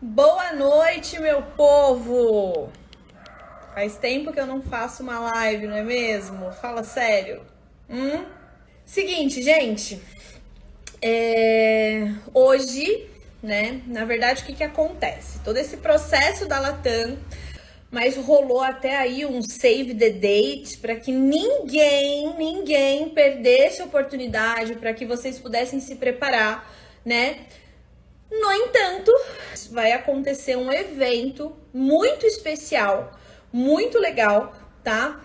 Boa noite, meu povo! Faz tempo que eu não faço uma live, não é mesmo? Fala sério. Seguinte, gente. Hoje, né? Na verdade, o que acontece? Todo esse processo da Latam, mas rolou até aí um save the date para que ninguém perdesse a oportunidade, para que vocês pudessem se preparar, né? No entanto, vai acontecer um evento muito especial, muito legal, tá?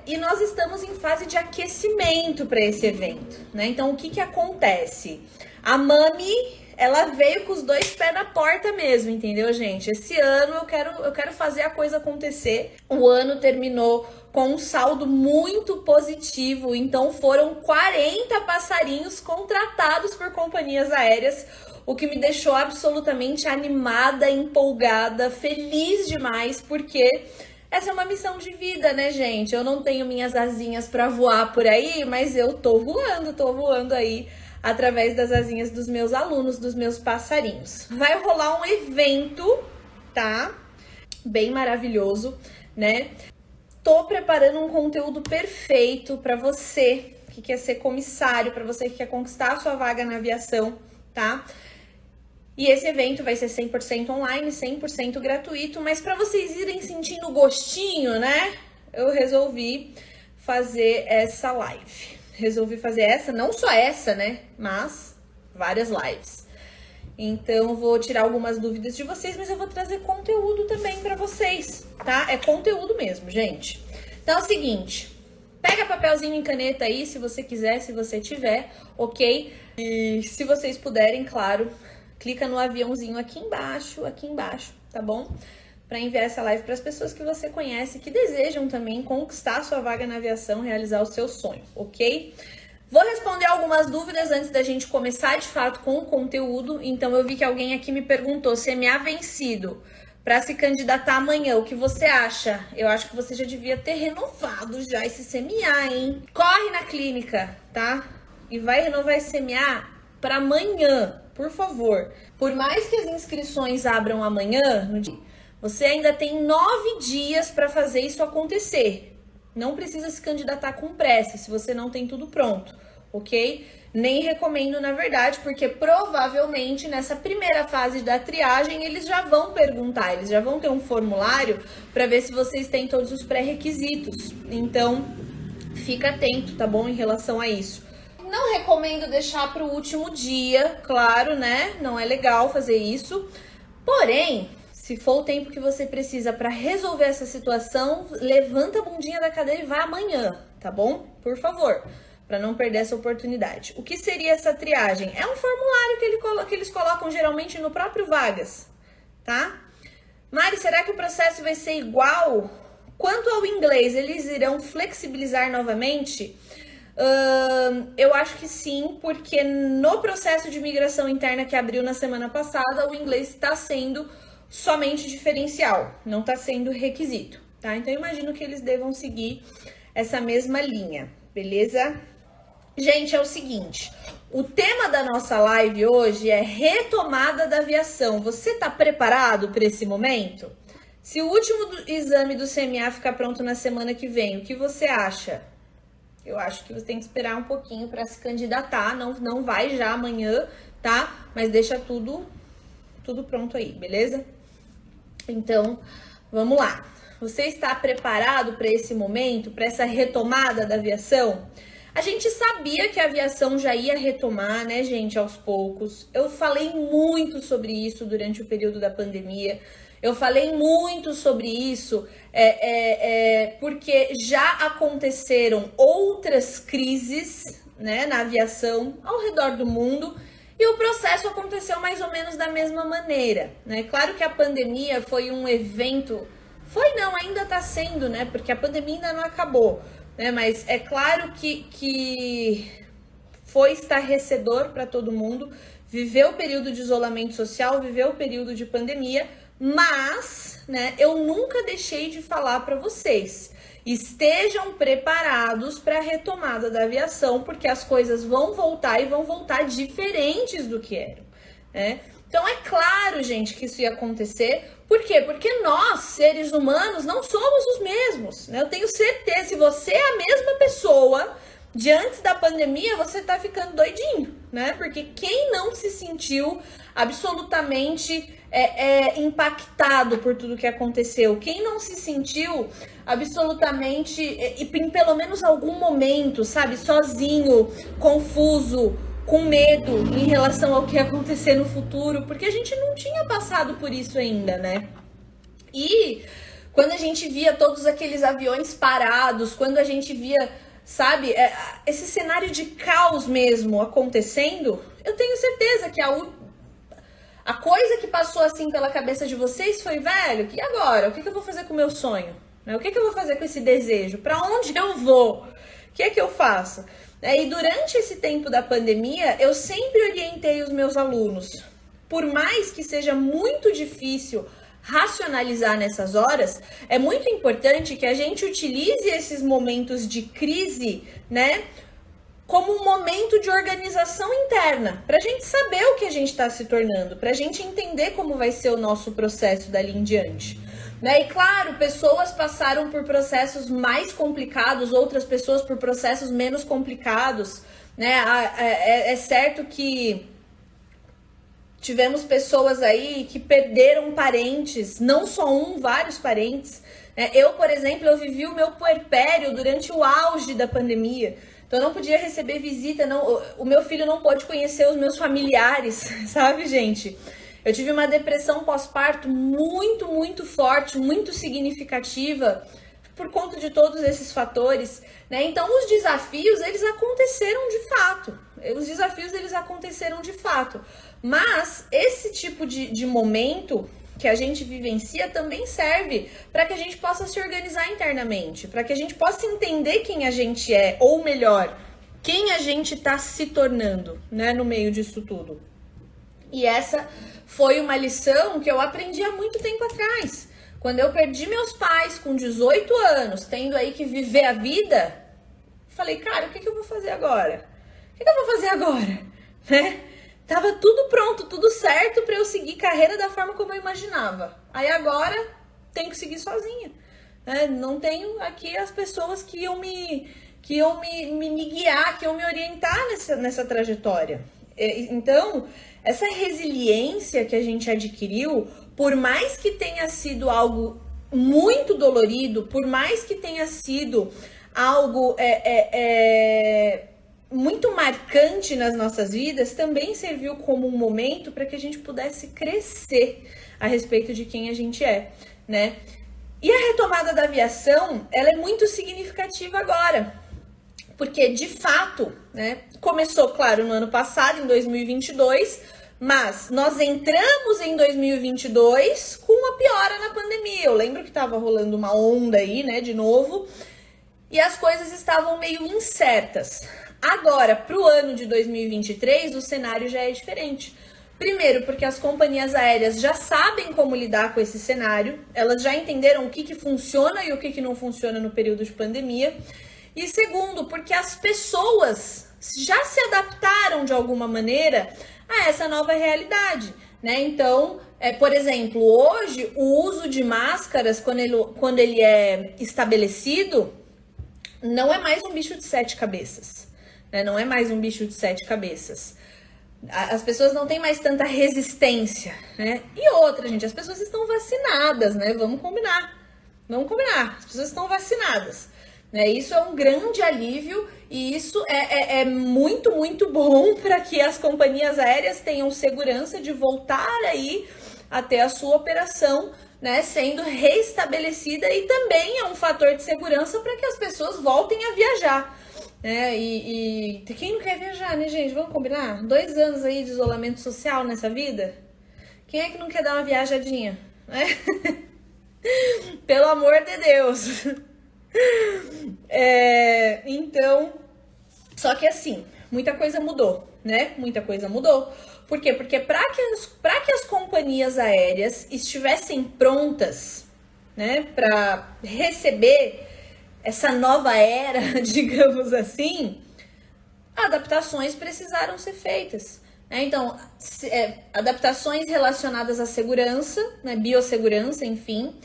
E nós estamos em fase de aquecimento para esse evento, né? Então, o que acontece? A Mami, ela veio com os dois pés na porta mesmo, entendeu, gente? Esse ano eu quero fazer a coisa acontecer. O ano terminou com um saldo muito positivo, então foram 40 passarinhos contratados por companhias aéreas, o que me deixou absolutamente animada, empolgada, feliz demais, porque essa é uma missão de vida, né, gente? Eu não tenho minhas asinhas para voar por aí, mas eu tô voando aí através das asinhas dos meus alunos, dos meus passarinhos. Vai rolar um evento, tá? Bem maravilhoso, né? Tô preparando um conteúdo perfeito para você que quer ser comissário, para você que quer conquistar a sua vaga na aviação, tá? E esse evento vai ser 100% online, 100% gratuito, mas para vocês irem sentindo o gostinho, né? Eu resolvi fazer essa live. Resolvi fazer essa, não só essa, né? Mas várias lives. Então, vou tirar algumas dúvidas de vocês, mas eu vou trazer conteúdo também para vocês, tá? É conteúdo mesmo, gente. Então, é o seguinte, pega papelzinho e caneta aí, se você quiser, se você tiver, ok? E se vocês puderem, claro, clica no aviãozinho aqui embaixo, tá bom? Para enviar essa live para as pessoas que você conhece, que desejam também conquistar a sua vaga na aviação, realizar o seu sonho, ok? Vou responder algumas dúvidas antes da gente começar de fato com o conteúdo. Então, eu vi que alguém aqui me perguntou se CMA vencido para se candidatar amanhã. O que você acha? Eu acho que você já devia ter renovado já esse CMA, hein? Corre na clínica, tá? E vai renovar esse CMA para amanhã, por favor. Por mais que as inscrições abram amanhã, você ainda tem 9 dias para fazer isso acontecer. Não precisa se candidatar com pressa, se você não tem tudo pronto, ok? Nem recomendo, na verdade, porque provavelmente nessa primeira fase da triagem eles já vão perguntar, eles já vão ter um formulário para ver se vocês têm todos os pré-requisitos. Então, fica atento, tá bom, em relação a isso. Não recomendo deixar para o último dia, claro, né? Não é legal fazer isso. Porém, se for o tempo que você precisa para resolver essa situação, levanta a bundinha da cadeira e vai amanhã, tá bom? Por favor, para não perder essa oportunidade. O que seria essa triagem? É um formulário que eles colocam geralmente no próprio Vagas, tá? Mari, será que o processo vai ser igual? Quanto ao inglês, eles irão flexibilizar novamente? Eu acho que sim, porque no processo de migração interna que abriu na semana passada, o inglês está sendo somente diferencial, não está sendo requisito, tá? Então, eu imagino que eles devam seguir essa mesma linha, beleza? Gente, é o seguinte, o tema da nossa live hoje é retomada da aviação. Você está preparado para esse momento? Se o último exame do CMA ficar pronto na semana que vem, o que você acha? Eu acho que você tem que esperar um pouquinho para se candidatar, não vai já amanhã, tá? Mas deixa tudo pronto aí, beleza? Então, vamos lá. Você está preparado para esse momento, para essa retomada da aviação? A gente sabia que a aviação já ia retomar, né, gente, aos poucos. Eu falei muito sobre isso durante o período da pandemia. Eu falei muito sobre isso porque já aconteceram outras crises, né, na aviação ao redor do mundo. E o processo aconteceu mais ou menos da mesma maneira, né? Claro que a pandemia foi um evento... ainda está sendo, né? Porque a pandemia ainda não acabou, né? Mas é claro que foi estarrecedor para todo mundo. Viveu o período de isolamento social, viveu o período de pandemia, mas, né, eu nunca deixei de falar para vocês. Estejam preparados para a retomada da aviação, porque as coisas vão voltar e vão voltar diferentes do que eram, né? Então é claro, gente, que isso ia acontecer. Por quê? Porque nós, seres humanos, não somos os mesmos, né? Eu tenho certeza, se você é a mesma pessoa de antes da pandemia, você tá ficando doidinho, né? Porque quem não se sentiu absolutamente impactado por tudo que aconteceu? Quem não se sentiu absolutamente, em pelo menos algum momento, sabe, sozinho, confuso, com medo em relação ao que ia acontecer no futuro? Porque a gente não tinha passado por isso ainda, né? E quando a gente via todos aqueles aviões parados, quando a gente via, sabe, esse cenário de caos mesmo acontecendo, eu tenho certeza que a coisa que passou assim pela cabeça de vocês foi, velho, e agora? O que eu vou fazer com o meu sonho? O que eu vou fazer com esse desejo? Para onde eu vou? O que é que eu faço? E durante esse tempo da pandemia, eu sempre orientei os meus alunos. Por mais que seja muito difícil racionalizar nessas horas, é muito importante que a gente utilize esses momentos de crise, né, como um momento de organização interna, para a gente saber o que a gente está se tornando, para a gente entender como vai ser o nosso processo dali em diante. Né? E claro, pessoas passaram por processos mais complicados, outras pessoas por processos menos complicados. Né? É certo que tivemos pessoas aí que perderam parentes, não só um, vários parentes. Eu, por exemplo, eu vivi o meu puerpério durante o auge da pandemia. Então, eu não podia receber visita, o meu filho não pôde conhecer os meus familiares, sabe, gente? Eu tive uma depressão pós-parto muito, muito forte, muito significativa, por conta de todos esses fatores, né? Então, os desafios, eles aconteceram de fato. Mas, esse tipo de momento que a gente vivencia também serve para que a gente possa se organizar internamente, para que a gente possa entender quem a gente é, ou melhor, quem a gente está se tornando, né, no meio disso tudo. E essa foi uma lição que eu aprendi há muito tempo atrás. Quando eu perdi meus pais com 18 anos, tendo aí que viver a vida, falei, cara, o que eu vou fazer agora? Né? Tava tudo pronto, tudo certo para eu seguir carreira da forma como eu imaginava. Aí agora tenho que seguir sozinha. Né? Não tenho aqui as pessoas que iam me guiar, que iam me orientar nessa trajetória. Então, essa resiliência que a gente adquiriu, por mais que tenha sido algo muito dolorido, por mais que tenha sido algo muito marcante nas nossas vidas, também serviu como um momento para que a gente pudesse crescer a respeito de quem a gente é, né? E a retomada da aviação, ela é muito significativa agora, porque de fato, né, começou, claro, no ano passado, em 2022, mas nós entramos em 2022 com uma piora na pandemia. Eu lembro que estava rolando uma onda aí, né, de novo, e as coisas estavam meio incertas. Agora, para o ano de 2023, o cenário já é diferente. Primeiro, porque as companhias aéreas já sabem como lidar com esse cenário, elas já entenderam o que funciona e o que não funciona no período de pandemia. E segundo, porque as pessoas já se adaptaram de alguma maneira a essa nova realidade, né? Então, por exemplo, hoje o uso de máscaras, quando ele é estabelecido, não é mais um bicho de 7 cabeças. Não é mais um bicho de 7 cabeças. As pessoas não têm mais tanta resistência, né? E outra, gente, as pessoas estão vacinadas, né? Vamos combinar. As pessoas estão vacinadas. Né? Isso é um grande alívio e isso é muito, muito bom para que as companhias aéreas tenham segurança de voltar aí a ter a sua operação, né, sendo reestabelecida, e também é um fator de segurança para que as pessoas voltem a viajar. E quem não quer viajar, né, gente? Vamos combinar? 2 anos aí de isolamento social nessa vida? Quem é que não quer dar uma viajadinha? Né? Pelo amor de Deus! Então, só que assim, muita coisa mudou, né? Muita coisa mudou. Por quê? Porque para que as companhias aéreas estivessem prontas, né, para receber essa nova era, digamos assim, adaptações precisaram ser feitas, Então, adaptações relacionadas à segurança, né, biossegurança, enfim,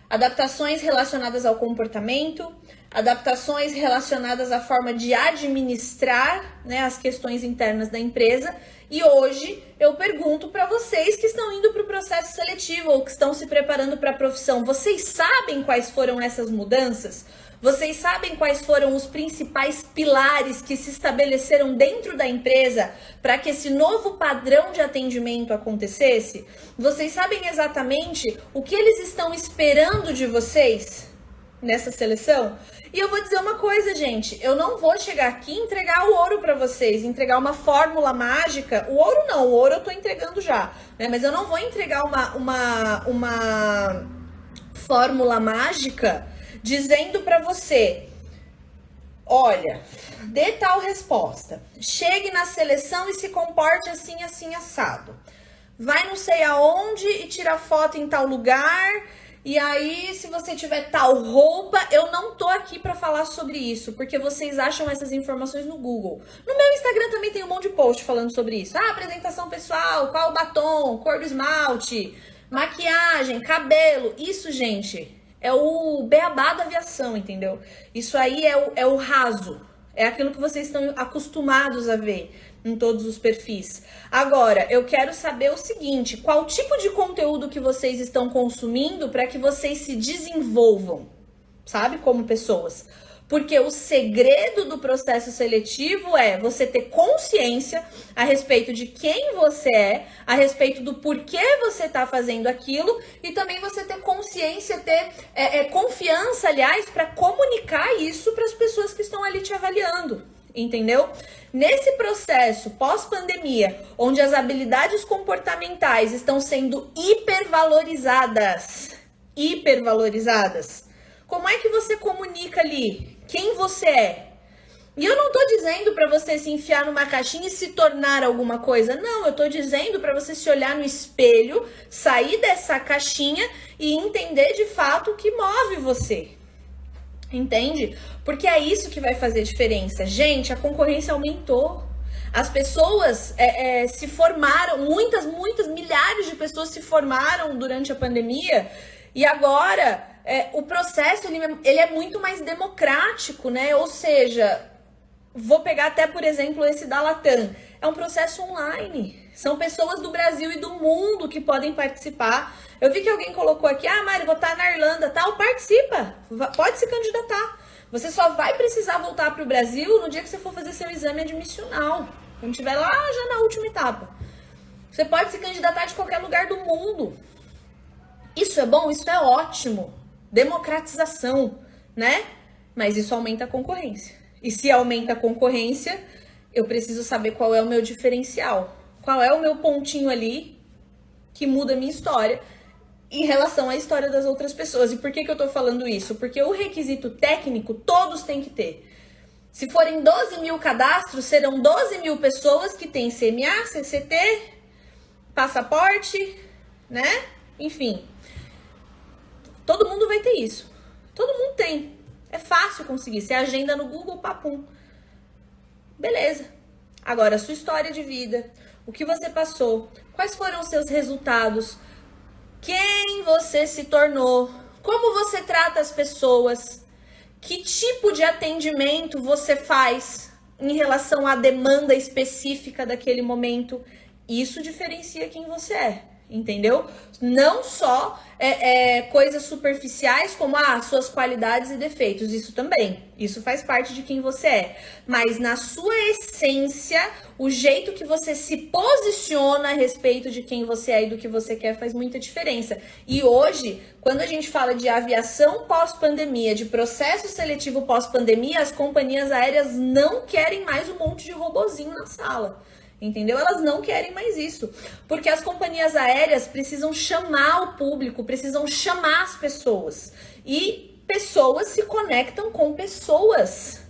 adaptações relacionadas ao comportamento, adaptações relacionadas à forma de administrar, né, as questões internas da empresa. E hoje eu pergunto para vocês que estão indo para o processo seletivo ou que estão se preparando para a profissão, vocês sabem quais foram essas mudanças? Vocês sabem quais foram os principais pilares que se estabeleceram dentro da empresa para que esse novo padrão de atendimento acontecesse? Vocês sabem exatamente o que eles estão esperando de vocês nessa seleção? E eu vou dizer uma coisa, gente, eu não vou chegar aqui e entregar o ouro para vocês, entregar uma fórmula mágica. O ouro não, o ouro eu tô entregando já, né? Mas eu não vou entregar uma fórmula mágica dizendo para você, olha, dê tal resposta, chegue na seleção e se comporte assim, assim, assado. Vai não sei aonde e tira foto em tal lugar. E aí, se você tiver tal roupa, eu não tô aqui pra falar sobre isso, porque vocês acham essas informações no Google. No meu Instagram também tem um monte de post falando sobre isso. Ah, apresentação pessoal, qual o batom, cor do esmalte, maquiagem, cabelo. Isso, gente, é o beabá da aviação, entendeu? Isso aí é o raso. É aquilo que vocês estão acostumados a ver em todos os perfis. Agora, eu quero saber o seguinte, qual tipo de conteúdo que vocês estão consumindo para que vocês se desenvolvam, sabe, como pessoas? Porque o segredo do processo seletivo é você ter consciência a respeito de quem você é, a respeito do porquê você está fazendo aquilo e também você ter consciência, ter confiança, aliás, para comunicar isso para as pessoas que estão ali te avaliando. Entendeu? Nesse processo pós-pandemia, onde as habilidades comportamentais estão sendo hipervalorizadas, como é que você comunica ali quem você é? E eu não tô dizendo para você se enfiar numa caixinha e se tornar alguma coisa. Não, eu tô dizendo para você se olhar no espelho, sair dessa caixinha e entender de fato o que move você. Entende? Porque é isso que vai fazer diferença. Gente, a concorrência aumentou. As pessoas se formaram, muitas, milhares de pessoas se formaram durante a pandemia. E agora, o processo ele é muito mais democrático, né? Ou seja, vou pegar até, por exemplo, esse da Latam. É um processo online. São pessoas do Brasil e do mundo que podem participar. Eu vi que alguém colocou aqui, Mari, vou estar na Irlanda, tal, participa, pode se candidatar. Você só vai precisar voltar para o Brasil no dia que você for fazer seu exame admissional, quando estiver lá já na última etapa. Você pode se candidatar de qualquer lugar do mundo. Isso é bom, isso é ótimo. Democratização, né? Mas isso aumenta a concorrência. E se aumenta a concorrência, eu preciso saber qual é o meu diferencial. Qual é o meu pontinho ali que muda a minha história em relação à história das outras pessoas. E por que eu tô falando isso? Porque o requisito técnico todos têm que ter. Se forem 12 mil cadastros, serão 12 mil pessoas que têm CMA, CCT, passaporte, né? Enfim, todo mundo vai ter isso. Todo mundo tem. É fácil conseguir. Você agenda no Google, papum. Beleza. Agora, a sua história de vida, o que você passou, quais foram os seus resultados, quem você se tornou, como você trata as pessoas, que tipo de atendimento você faz em relação à demanda específica daquele momento. Isso diferencia quem você é, entendeu? Não só coisas superficiais como suas qualidades e defeitos, isso também, isso faz parte de quem você é, mas na sua essência, o jeito que você se posiciona a respeito de quem você é e do que você quer faz muita diferença. E hoje, quando a gente fala de aviação pós-pandemia, de processo seletivo pós-pandemia, as companhias aéreas não querem mais um monte de robozinho na sala. Entendeu? Elas não querem mais isso, porque as companhias aéreas precisam chamar o público, precisam chamar as pessoas, e pessoas se conectam com pessoas.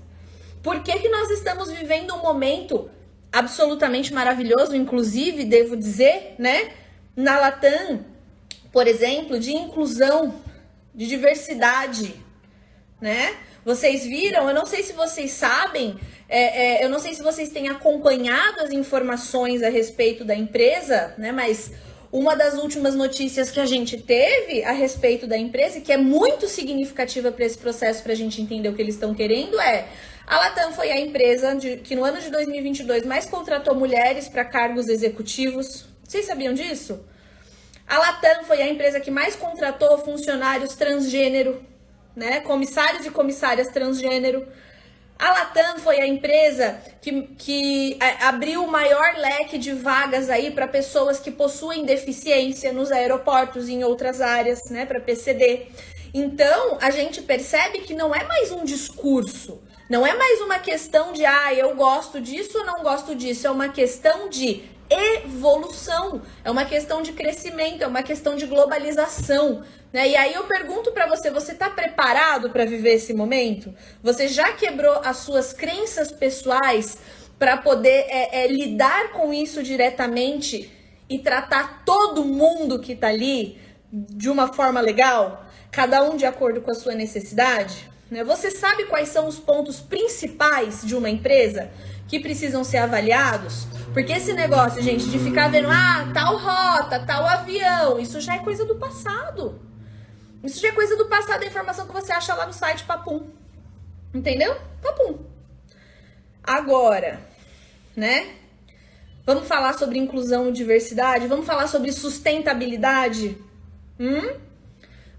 Por que nós estamos vivendo um momento absolutamente maravilhoso, inclusive, devo dizer, né, na Latam, por exemplo, de inclusão, de diversidade, né? Vocês viram, eu não sei se vocês sabem, eu não sei se vocês têm acompanhado as informações a respeito da empresa, né? Mas uma das últimas notícias que a gente teve a respeito da empresa, e que é muito significativa para esse processo, para a gente entender o que eles estão querendo, a Latam foi a empresa que no ano de 2022 mais contratou mulheres para cargos executivos. Vocês sabiam disso? A Latam foi a empresa que mais contratou funcionários transgênero, né? Comissários e comissárias transgênero. A Latam foi a empresa que abriu o maior leque de vagas aí para pessoas que possuem deficiência nos aeroportos e em outras áreas, né? Para PCD. Então, a gente percebe que não é mais um discurso, não é mais uma questão de, eu gosto disso ou não gosto disso, é uma questão de evolução, é uma questão de crescimento, é uma questão de globalização, né? E aí eu pergunto para você, você está preparado para viver esse momento? Você já quebrou as suas crenças pessoais para poder lidar com isso diretamente e tratar todo mundo que está ali de uma forma legal, cada um de acordo com a sua necessidade? Né? Você sabe quais são os pontos principais de uma empresa que precisam ser avaliados? Porque esse negócio, gente, de ficar vendo, tal rota, tal avião, isso já é coisa do passado. Isso já é coisa do passado, a informação que você acha lá no site Papum. Entendeu? Papum. Agora, né? Vamos falar sobre inclusão e diversidade? Vamos falar sobre sustentabilidade?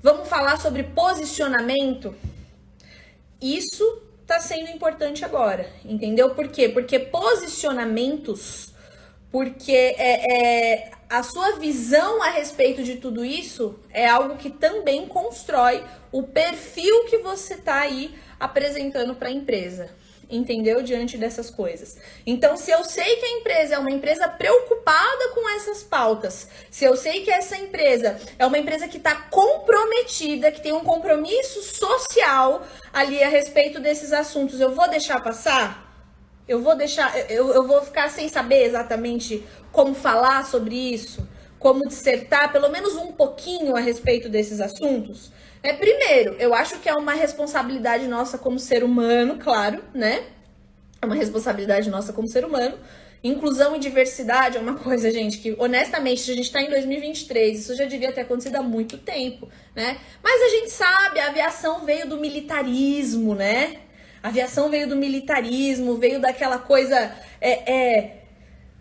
Vamos falar sobre posicionamento? Isso tá sendo importante agora, entendeu? Por quê? Porque posicionamentos, porque a sua visão a respeito de tudo isso é algo que também constrói o perfil que você tá aí apresentando para a empresa, entendeu? Diante dessas coisas. Então, se eu sei que a empresa é uma empresa preocupada com essas pautas, se eu sei que essa empresa é uma empresa que está comprometida, que tem um compromisso social ali a respeito desses assuntos, eu vou deixar passar? Eu vou ficar sem saber exatamente como falar sobre isso, como dissertar pelo menos um pouquinho a respeito desses assuntos? Primeiro, eu acho que é uma responsabilidade nossa como ser humano, claro, né? É uma responsabilidade nossa como ser humano. Inclusão e diversidade é uma coisa, gente, que honestamente a gente tá em 2023, isso já devia ter acontecido há muito tempo, né? Mas a gente sabe, a aviação veio do militarismo, né? A aviação veio do militarismo, veio daquela coisa,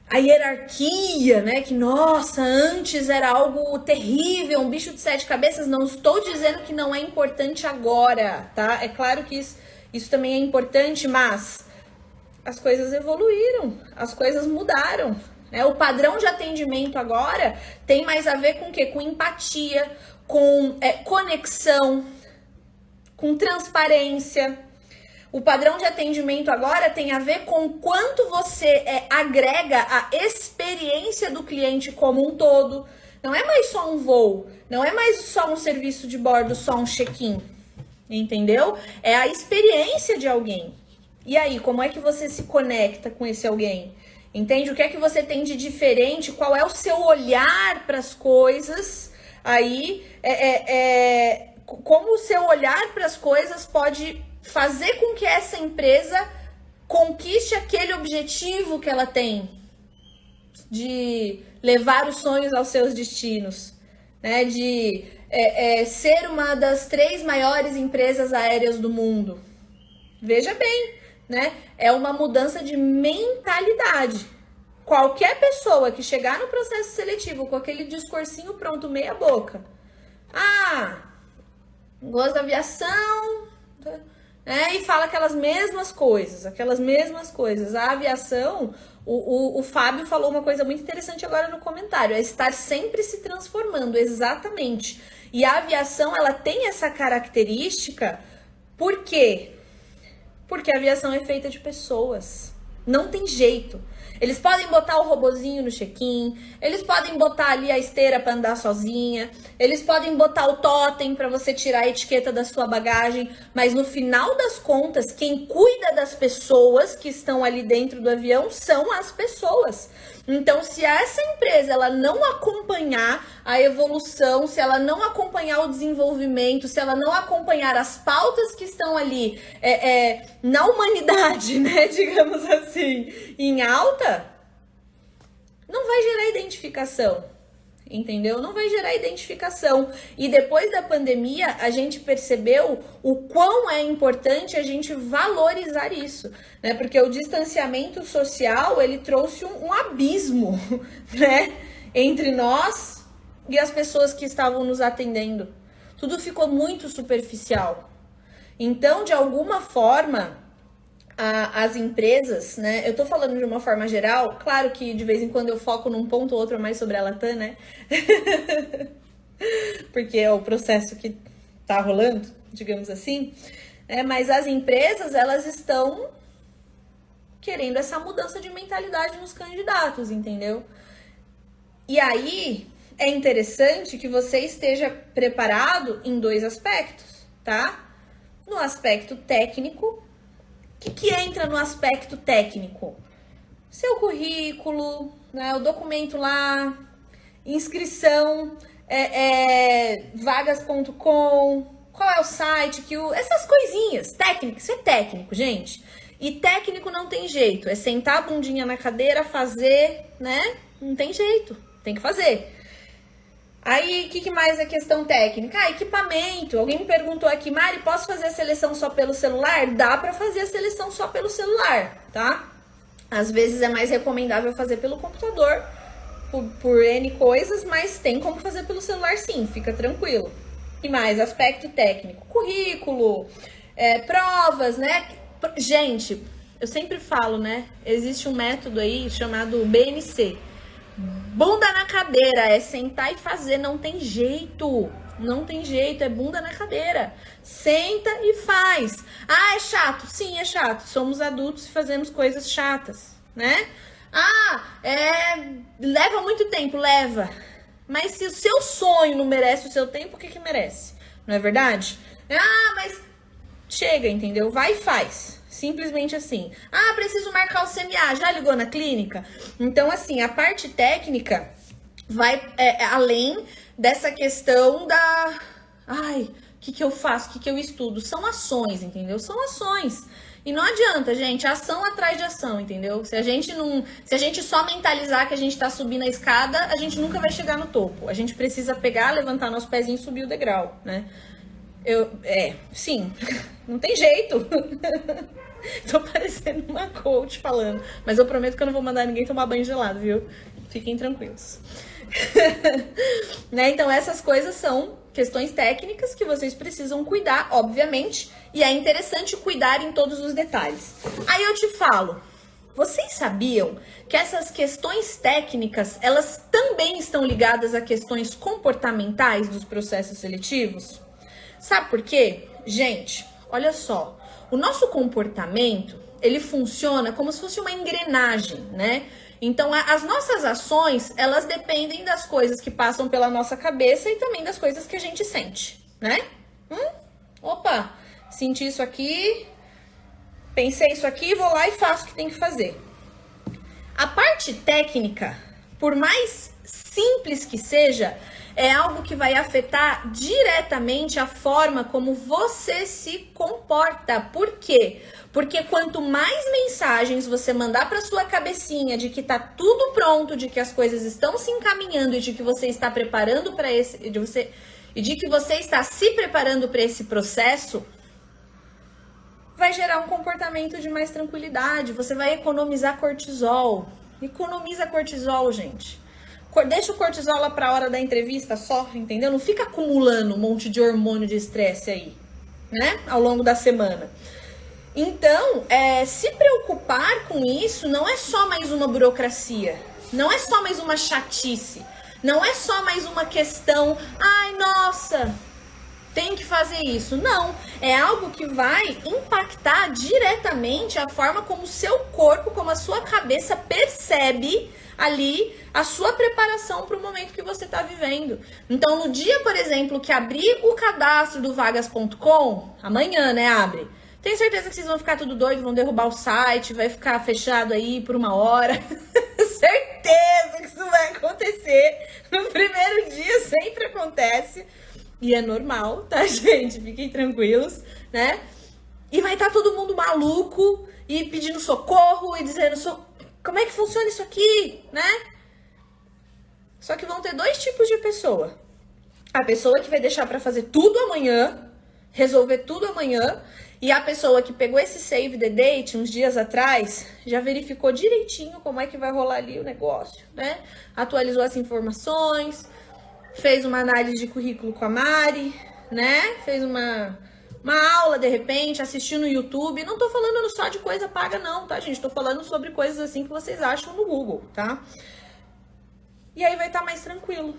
a hierarquia, né? Que, nossa, antes era algo terrível, um bicho de 7 cabeças. Não estou dizendo que não é importante agora, tá? É claro que isso também é importante, mas as coisas evoluíram, as coisas mudaram, né? O padrão de atendimento agora tem mais a ver com o quê? Com empatia, com conexão, com transparência. O padrão de atendimento agora tem a ver com quanto você agrega a experiência do cliente como um todo. Não é mais só um voo, não é mais só um serviço de bordo, só um check-in, entendeu? É a experiência de alguém. E aí, como é que você se conecta com esse alguém? Entende? O que é que você tem de diferente? Qual é o seu olhar para as coisas? Aí, como o seu olhar para as coisas pode fazer com que essa empresa conquiste aquele objetivo que ela tem de levar os sonhos aos seus destinos, né? De ser uma das 3 maiores empresas aéreas do mundo. Veja bem, né? É uma mudança de mentalidade. Qualquer pessoa que chegar no processo seletivo com aquele discursinho pronto, meia boca, gosto da aviação, e fala aquelas mesmas coisas. A aviação, o Fábio falou uma coisa muito interessante agora no comentário, é estar sempre se transformando, exatamente. E a aviação, ela tem essa característica, por quê? Porque a aviação é feita de pessoas, não tem jeito. Eles podem botar o robozinho no check-in, eles podem botar ali a esteira para andar sozinha, eles podem botar o totem para você tirar a etiqueta da sua bagagem, mas no final das contas, quem cuida das pessoas que estão ali dentro do avião são as pessoas. Então, se essa empresa ela não acompanhar a evolução, se ela não acompanhar o desenvolvimento, se ela não acompanhar as pautas que estão ali na humanidade, né, digamos assim, em alta, não vai gerar identificação, entendeu? Não vai gerar identificação. E depois da pandemia, a gente percebeu o quão é importante a gente valorizar isso, né? Porque o distanciamento social, ele trouxe um abismo, né? Entre nós e as pessoas que estavam nos atendendo. Tudo ficou muito superficial. Então, de alguma forma, as empresas, né? Eu tô falando de uma forma geral, claro que de vez em quando eu foco num ponto ou outro mais sobre a Latam, né? Porque é o processo que tá rolando, digamos assim. Mas as empresas, elas estão querendo essa mudança de mentalidade nos candidatos, entendeu? E aí, é interessante que você esteja preparado em 2 aspectos, tá? No aspecto técnico. O que entra no aspecto técnico? Seu currículo, né, o documento lá, inscrição, vagas.com, qual é o site, essas coisinhas, técnico, isso é técnico, gente. E técnico não tem jeito, é sentar a bundinha na cadeira, fazer, né? Não tem jeito, tem que fazer. Aí, o que mais é questão técnica? Equipamento. Alguém me perguntou aqui, Mari, posso fazer a seleção só pelo celular? Dá pra fazer a seleção só pelo celular, tá? Às vezes é mais recomendável fazer pelo computador, por N coisas, mas tem como fazer pelo celular sim, fica tranquilo. E mais, aspecto técnico, currículo, provas, né? Gente, eu sempre falo, né? Existe um método aí chamado BNC. Bunda na cadeira, é sentar e fazer, não tem jeito. Não tem jeito, é bunda na cadeira. Senta e faz. Ah, é chato? Sim, é chato. Somos adultos e fazemos coisas chatas, né? Ah, leva muito tempo, leva. Mas se o seu sonho não merece o seu tempo, o que merece? Não é verdade? Ah, mas chega, entendeu? Vai e faz. Simplesmente assim. Ah, preciso marcar o CMA. Já ligou na clínica? Então, assim, a parte técnica vai além dessa questão da... Ai, o que eu faço? O que eu estudo? São ações, entendeu? São ações. E não adianta, gente, ação atrás de ação, entendeu? Se a gente só mentalizar que a gente tá subindo a escada, a gente nunca vai chegar no topo. A gente precisa pegar, levantar nosso pezinho e subir o degrau, né? Sim, não tem jeito. Tô parecendo uma coach falando, mas eu prometo que eu não vou mandar ninguém tomar banho gelado, viu? Fiquem tranquilos. Né? Então essas coisas são questões técnicas que vocês precisam cuidar, obviamente, e é interessante cuidar em todos os detalhes. Aí eu te falo, vocês sabiam que essas questões técnicas, elas também estão ligadas a questões comportamentais dos processos seletivos? Sabe por quê? Gente, olha só, o nosso comportamento, ele funciona como se fosse uma engrenagem, né? Então, as nossas ações, elas dependem das coisas que passam pela nossa cabeça e também das coisas que a gente sente, né? Opa, senti isso aqui, pensei isso aqui, vou lá e faço o que tem que fazer. A parte técnica, por mais simples que seja, é algo que vai afetar diretamente a forma como você se comporta. Por quê? Porque quanto mais mensagens você mandar para sua cabecinha de que tá tudo pronto, de que as coisas estão se encaminhando e de que você está preparando para de que você está se preparando para esse processo, vai gerar um comportamento de mais tranquilidade. Você vai economizar cortisol. Economiza cortisol, gente. Deixa o cortisol lá pra hora da entrevista só, entendeu? Não fica acumulando um monte de hormônio de estresse aí, né? Ao longo da semana. Então, se preocupar com isso não é só mais uma burocracia. Não é só mais uma chatice. Não é só mais uma questão, ai, nossa, tem que fazer isso. Não, é algo que vai impactar diretamente a forma como o seu corpo, como a sua cabeça percebe ali a sua preparação para o momento que você está vivendo. Então, no dia, por exemplo, que abrir o cadastro do vagas.com, amanhã, né, abre, Tenho certeza que vocês vão ficar tudo doido, vão derrubar o site, vai ficar fechado aí por 1 hora. Certeza que isso vai acontecer. No primeiro dia sempre acontece. E é normal, tá, gente? Fiquem tranquilos, né? E vai estar todo mundo maluco e pedindo socorro e dizendo, como é que funciona isso aqui, né? Só que vão ter 2 tipos de pessoa. A pessoa que vai deixar pra fazer tudo amanhã, resolver tudo amanhã, e a pessoa que pegou esse save the date uns dias atrás, já verificou direitinho como é que vai rolar ali o negócio, né? Atualizou as informações, fez uma análise de currículo com a Mari, né? Fez uma aula, de repente, assistiu no YouTube. Não tô falando só de coisa paga não, tá, gente? Tô falando sobre coisas assim que vocês acham no Google, tá? E aí vai estar mais tranquilo.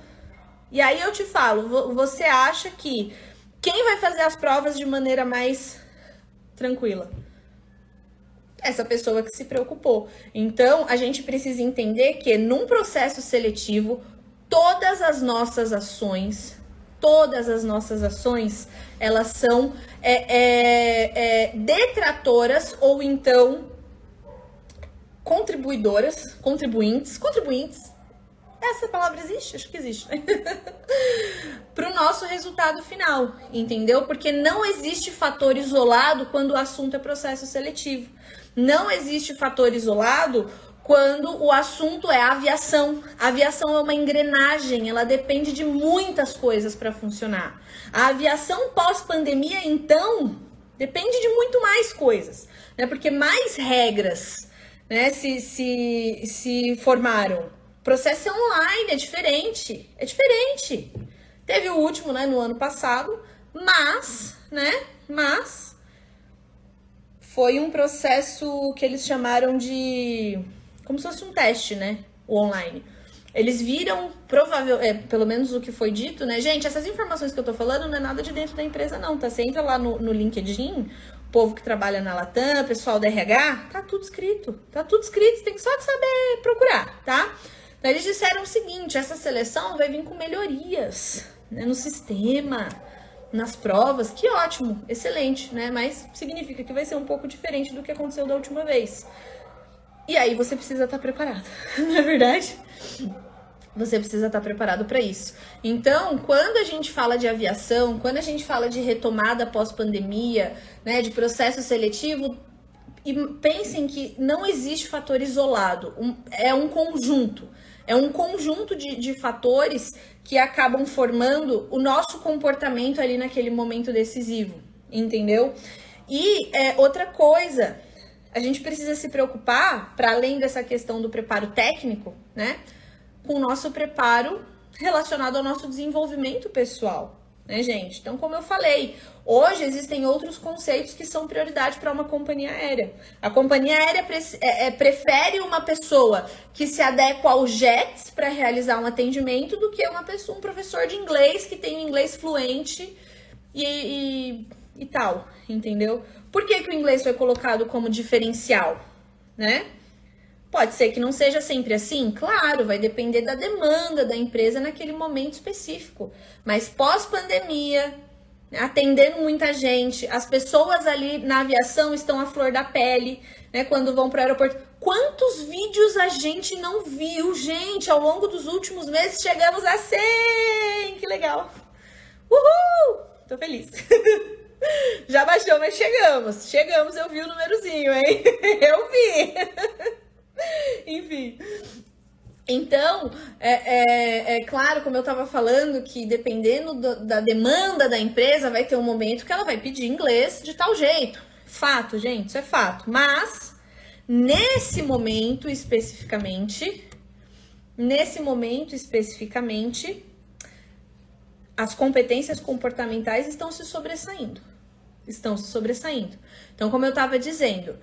E aí eu te falo, você acha que quem vai fazer as provas de maneira mais tranquila? Essa pessoa que se preocupou. Então, a gente precisa entender que num processo seletivo, todas as nossas ações, elas são detratoras ou então contribuintes, essa palavra existe? Acho que existe, né? Para o nosso resultado final, entendeu? Porque não existe fator isolado quando o assunto é processo seletivo. Não existe fator isolado quando o assunto é aviação. A aviação é uma engrenagem, ela depende de muitas coisas para funcionar. A aviação pós-pandemia, então, depende de muito mais coisas, né? Porque mais regras, né, se formaram. O processo é online, é diferente. Teve o último, né, no ano passado, mas foi um processo que eles chamaram de como se fosse um teste, né, o online. Eles viram, pelo menos o que foi dito, né, gente, essas informações que eu tô falando não é nada de dentro da empresa não, tá? Você entra lá no LinkedIn, o povo que trabalha na Latam, pessoal da RH, tá tudo escrito, você tem só que saber procurar, tá? Então, eles disseram o seguinte, essa seleção vai vir com melhorias, né, no sistema, nas provas, que ótimo, excelente, né? Mas significa que vai ser um pouco diferente do que aconteceu da última vez. E aí você precisa estar preparado, não é verdade? Você precisa estar preparado para isso. Então, quando a gente fala de aviação, quando a gente fala de retomada pós-pandemia, né, de processo seletivo, e pensem que não existe fator isolado, é um conjunto. É um conjunto de fatores que acabam formando o nosso comportamento ali naquele momento decisivo, entendeu? E outra coisa, a gente precisa se preocupar, para além dessa questão do preparo técnico, né? Com o nosso preparo relacionado ao nosso desenvolvimento pessoal, né, gente? Então, como eu falei, hoje existem outros conceitos que são prioridade para uma companhia aérea. A companhia aérea prefere uma pessoa que se adequa aos jets para realizar um atendimento do que um professor de inglês que tem um inglês fluente e tal, entendeu? Por que o inglês foi colocado como diferencial, né? Pode ser que não seja sempre assim, claro, vai depender da demanda da empresa naquele momento específico. Mas pós-pandemia, atendendo muita gente, as pessoas ali na aviação estão à flor da pele, né? Quando vão para o aeroporto. Quantos vídeos a gente não viu, gente? Ao longo dos últimos meses chegamos a 100! Que legal! Uhul! Tô feliz. Já baixou, mas chegamos. Chegamos, eu vi o númerozinho, hein? Eu vi! Enfim, então, é claro, como eu estava falando, que dependendo da demanda da empresa, vai ter um momento que ela vai pedir inglês de tal jeito. Fato, gente, isso é fato. Mas, nesse momento especificamente, as competências comportamentais estão se sobressaindo. Então, como eu estava dizendo,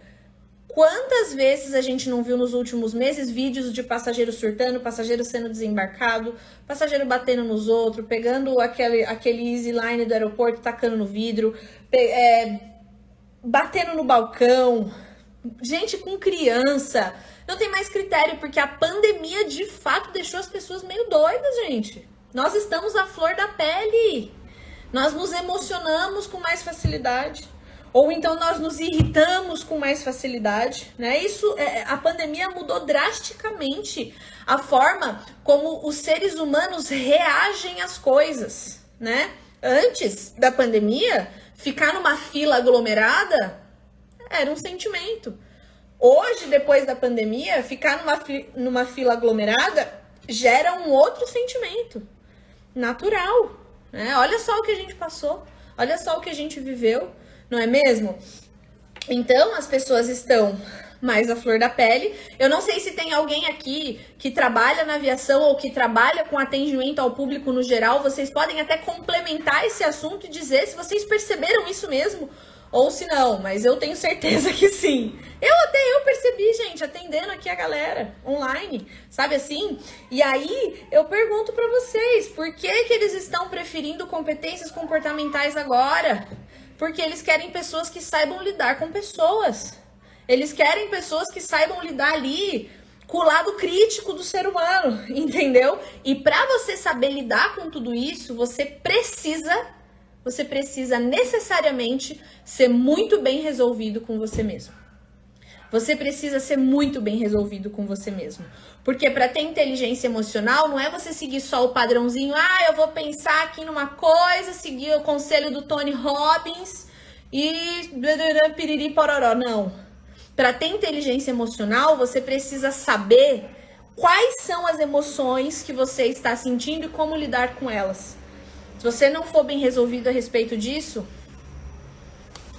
quantas vezes a gente não viu nos últimos meses vídeos de passageiro surtando, passageiro sendo desembarcado, passageiro batendo nos outros, pegando aquele easy line do aeroporto, tacando no vidro, batendo no balcão, gente com criança. Não tem mais critério, porque a pandemia de fato deixou as pessoas meio doidas, gente. Nós estamos à flor da pele. Nós nos emocionamos com mais facilidade. Ou então nós nos irritamos com mais facilidade, né? A pandemia mudou drasticamente a forma como os seres humanos reagem às coisas, né? Antes da pandemia, ficar numa fila aglomerada era um sentimento. Hoje, depois da pandemia, ficar numa fila aglomerada gera um outro sentimento natural, né? Olha só o que a gente passou, olha só o que a gente viveu, não é mesmo? Então, as pessoas estão mais à flor da pele. Eu não sei se tem alguém aqui que trabalha na aviação ou que trabalha com atendimento ao público no geral. Vocês podem até complementar esse assunto e dizer se vocês perceberam isso mesmo ou se não, mas eu tenho certeza que sim. Eu percebi, gente, atendendo aqui a galera online, sabe assim? E aí eu pergunto pra vocês, por que eles estão preferindo competências comportamentais agora? Porque eles querem pessoas que saibam lidar com pessoas. Eles querem pessoas que saibam lidar ali com o lado crítico do ser humano, entendeu? E para você saber lidar com tudo isso, você precisa necessariamente ser muito bem resolvido com você mesmo. Você precisa ser muito bem resolvido com você mesmo. Porque para ter inteligência emocional, não é você seguir só o padrãozinho, eu vou pensar aqui numa coisa, seguir o conselho do Tony Robbins e piriri pororó. Não. Para ter inteligência emocional, você precisa saber quais são as emoções que você está sentindo e como lidar com elas. Se você não for bem resolvido a respeito disso,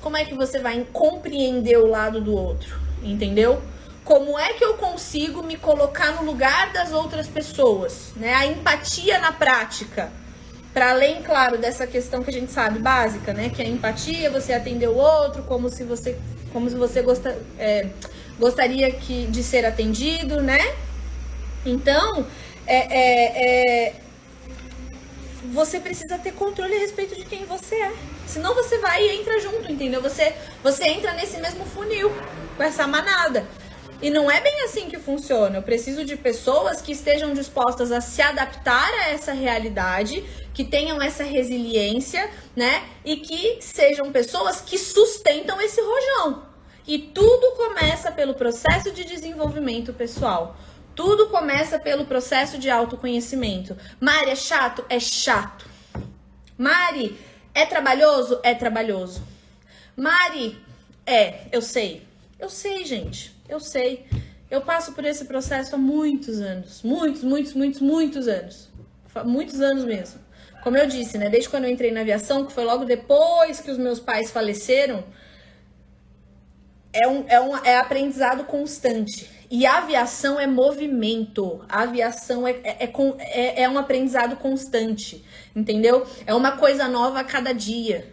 como é que você vai compreender o lado do outro? Entendeu? Como é que eu consigo me colocar no lugar das outras pessoas, né? A empatia na prática. Para além, claro, dessa questão que a gente sabe básica, né? Que é a empatia, você atender o outro como se você gostaria de ser atendido, né? Então, você precisa ter controle a respeito de quem você é. Senão você vai e entra junto, entendeu? Você entra nesse mesmo funil, com essa manada. E não é bem assim que funciona. Eu preciso de pessoas que estejam dispostas a se adaptar a essa realidade, que tenham essa resiliência, né? E que sejam pessoas que sustentam esse rojão. E tudo começa pelo processo de desenvolvimento pessoal. Tudo começa pelo processo de autoconhecimento. Mari, é chato? É chato. Mari, é trabalhoso? É trabalhoso. Mari, eu sei. Eu sei, gente. Eu sei. Eu passo por esse processo há muitos anos. Muitos anos. Muitos anos mesmo. Como eu disse, né? Desde quando eu entrei na aviação, que foi logo depois que os meus pais faleceram, é aprendizado constante. E a aviação é movimento. A aviação é um aprendizado constante. Entendeu? É uma coisa nova a cada dia.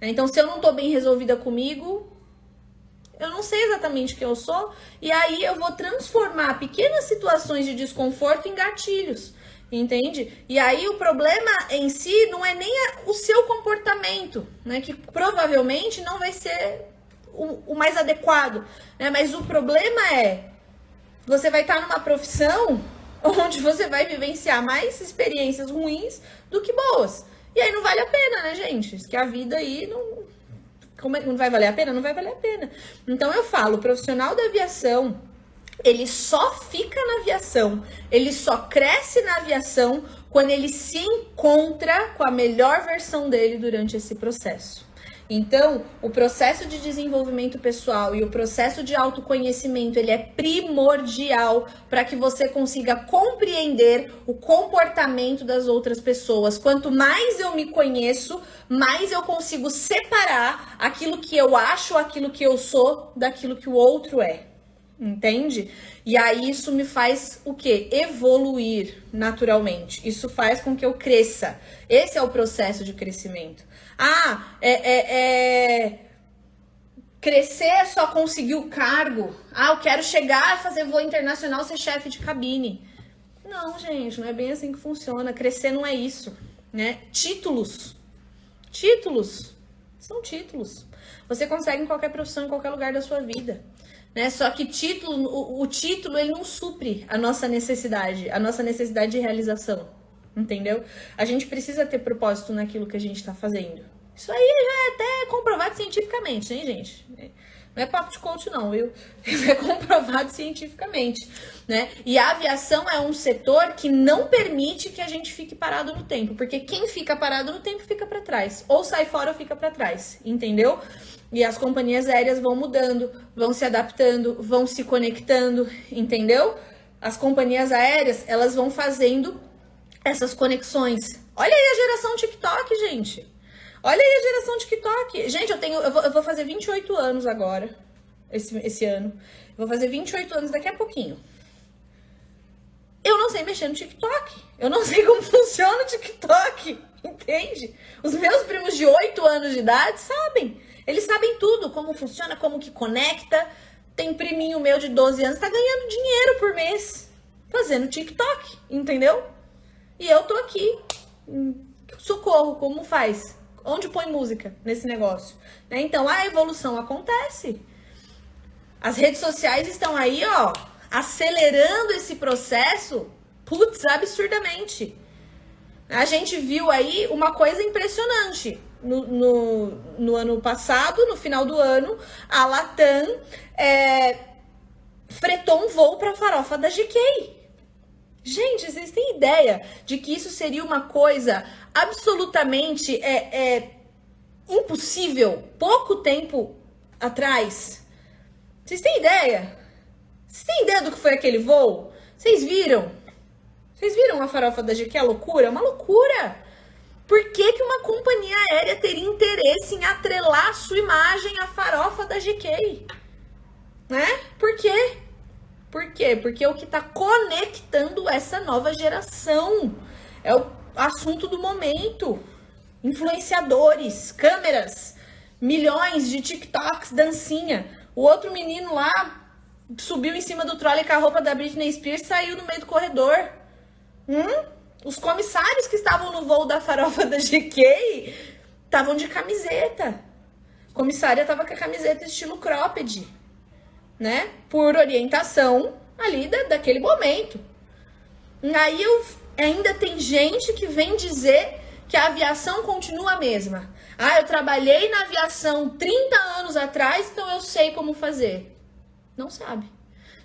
Então, se eu não tô bem resolvida comigo, eu não sei exatamente quem eu sou, e aí eu vou transformar pequenas situações de desconforto em gatilhos, entende? E aí o problema em si não é nem o seu comportamento, né? Que provavelmente não vai ser o mais adequado, né? Mas o problema você vai estar numa profissão onde você vai vivenciar mais experiências ruins do que boas. E aí não vale a pena, né, gente? Que a vida aí não vai valer a pena? Não vai valer a pena. Então eu falo, o profissional da aviação, ele só fica na aviação, ele só cresce na aviação quando ele se encontra com a melhor versão dele durante esse processo. Então, o processo de desenvolvimento pessoal e o processo de autoconhecimento, ele é primordial para que você consiga compreender o comportamento das outras pessoas. Quanto mais eu me conheço, mais eu consigo separar aquilo que eu acho, aquilo que eu sou, daquilo que o outro é. Entende? E aí isso me faz o quê? Evoluir naturalmente. Isso faz com que eu cresça. Esse é o processo de crescimento. Crescer é só conseguir o cargo. Eu quero chegar a fazer voo internacional, ser chefe de cabine. Não, gente, não é bem assim que funciona. Crescer não é isso, né? Títulos são títulos. Você consegue em qualquer profissão, em qualquer lugar da sua vida, né? Só que o título ele não supre a nossa necessidade de realização, entendeu? A gente precisa ter propósito naquilo que a gente está fazendo, Isso aí já é até comprovado cientificamente, hein, gente? Não é papo de coach não, viu? É comprovado cientificamente, né? E a aviação é um setor que não permite que a gente fique parado no tempo, porque quem fica parado no tempo fica para trás, ou sai fora ou fica para trás, entendeu? E as companhias aéreas vão mudando, vão se adaptando, vão se conectando, entendeu? As companhias aéreas, elas vão fazendo essas conexões. Olha aí a geração TikTok, gente. Olha aí a geração TikTok. Gente, eu vou fazer 28 anos agora, esse ano. Eu vou fazer 28 anos daqui a pouquinho. Eu não sei mexer no TikTok. Eu não sei como funciona o TikTok, entende? Os meus primos de 8 anos de idade sabem. Eles sabem tudo, como funciona, como que conecta. Tem priminho meu de 12 anos, tá ganhando dinheiro por mês fazendo TikTok, entendeu? E eu tô aqui. Socorro, como faz? Onde põe música nesse negócio? Né? Então, a evolução acontece. As redes sociais estão aí, ó, acelerando esse processo, putz, absurdamente. A gente viu aí uma coisa impressionante. No ano passado, no final do ano, a Latam fretou um voo para a farofa da GK. Gente, vocês têm ideia de que isso seria uma coisa absolutamente impossível pouco tempo atrás? Vocês têm ideia? Vocês têm ideia do que foi aquele voo? Vocês viram? Vocês viram a farofa da GK? É loucura? É uma loucura! Por que que uma companhia aérea teria interesse em atrelar a sua imagem à farofa da GK? Né? Por quê? Por quê? Porque é o que está conectando essa nova geração. É o assunto do momento. Influenciadores, câmeras, milhões de TikToks, dancinha. O outro menino lá subiu em cima do trolley com a roupa da Britney Spears e saiu no meio do corredor. Os comissários que estavam no voo da farofa da GK estavam de camiseta. A comissária estava com a camiseta estilo cropped, né? Por orientação ali daquele momento. Aí ainda tem gente que vem dizer que a aviação continua a mesma. Ah, eu trabalhei na aviação 30 anos atrás, então eu sei como fazer. Não sabe.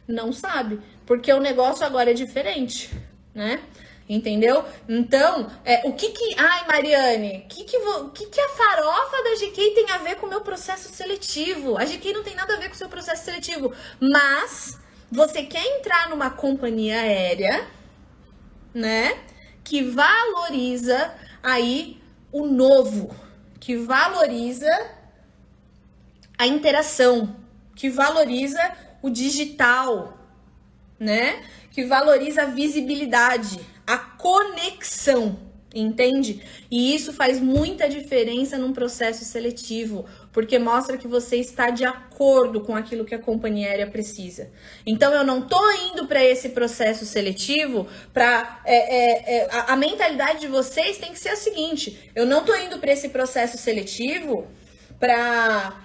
Não sabe. Porque o negócio agora é diferente, né? Entendeu? Então, Ai, Mariane, o que a farofa da GK tem a ver com o meu processo seletivo? A GK não tem nada a ver com o seu processo seletivo. Mas, você quer entrar numa companhia aérea, né? Que valoriza aí o novo. Que valoriza a interação. Que valoriza o digital, né? Que valoriza a visibilidade, a conexão, entende? E isso faz muita diferença num processo seletivo, porque mostra que você está de acordo com aquilo que a companhia aérea precisa. Então, eu não tô indo para esse processo seletivo para... a mentalidade de vocês tem que ser a seguinte: eu não tô indo para esse processo seletivo para...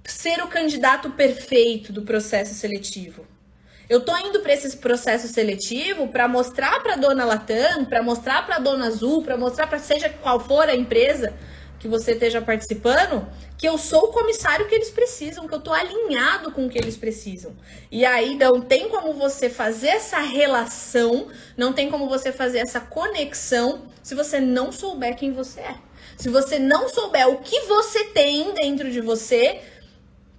ser o candidato perfeito do processo seletivo. Eu tô indo para esse processo seletivo para mostrar para dona Latam, para mostrar para dona Azul, para mostrar para seja qual for a empresa que você esteja participando, que eu sou o comissário que eles precisam, que eu tô alinhado com o que eles precisam. E aí não tem como você fazer essa relação, não tem como você fazer essa conexão se você não souber quem você é. Se você não souber o que você tem dentro de você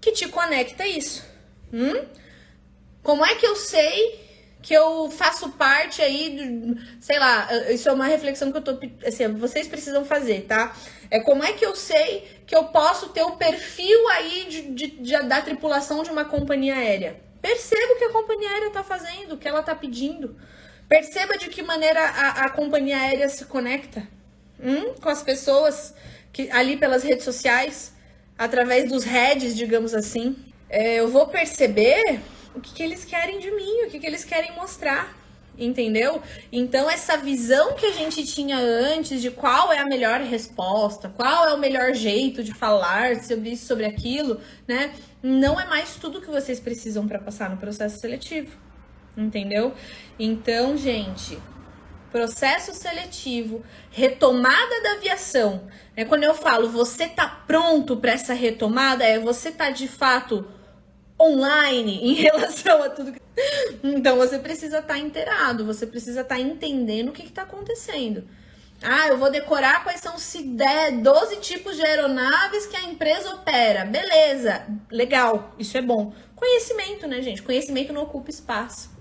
que te conecta a isso. Como é que eu sei que eu faço parte aí, sei lá, isso é uma reflexão que eu tô, assim, vocês precisam fazer, tá? Como é que eu sei que eu posso ter o perfil aí da tripulação de uma companhia aérea? Perceba o que a companhia aérea tá fazendo, o que ela tá pedindo. Perceba de que maneira a companhia aérea se conecta com as pessoas que, ali pelas redes sociais, através dos heads, digamos assim. Eu vou perceber o que eles querem de mim, o que eles querem mostrar, entendeu? Então, essa visão que a gente tinha antes de qual é a melhor resposta, qual é o melhor jeito de falar sobre isso, sobre aquilo, né? Não é mais tudo que vocês precisam para passar no processo seletivo, entendeu? Então, gente, processo seletivo, retomada da aviação. Quando eu falo você tá pronto para essa retomada, você tá de fato online em relação a tudo. Então você precisa estar inteirado, você precisa estar entendendo o que está acontecendo. Eu vou decorar quais são os 12 tipos de aeronaves que a empresa opera. Beleza, legal, isso é bom. Conhecimento, né, gente? Conhecimento não ocupa espaço.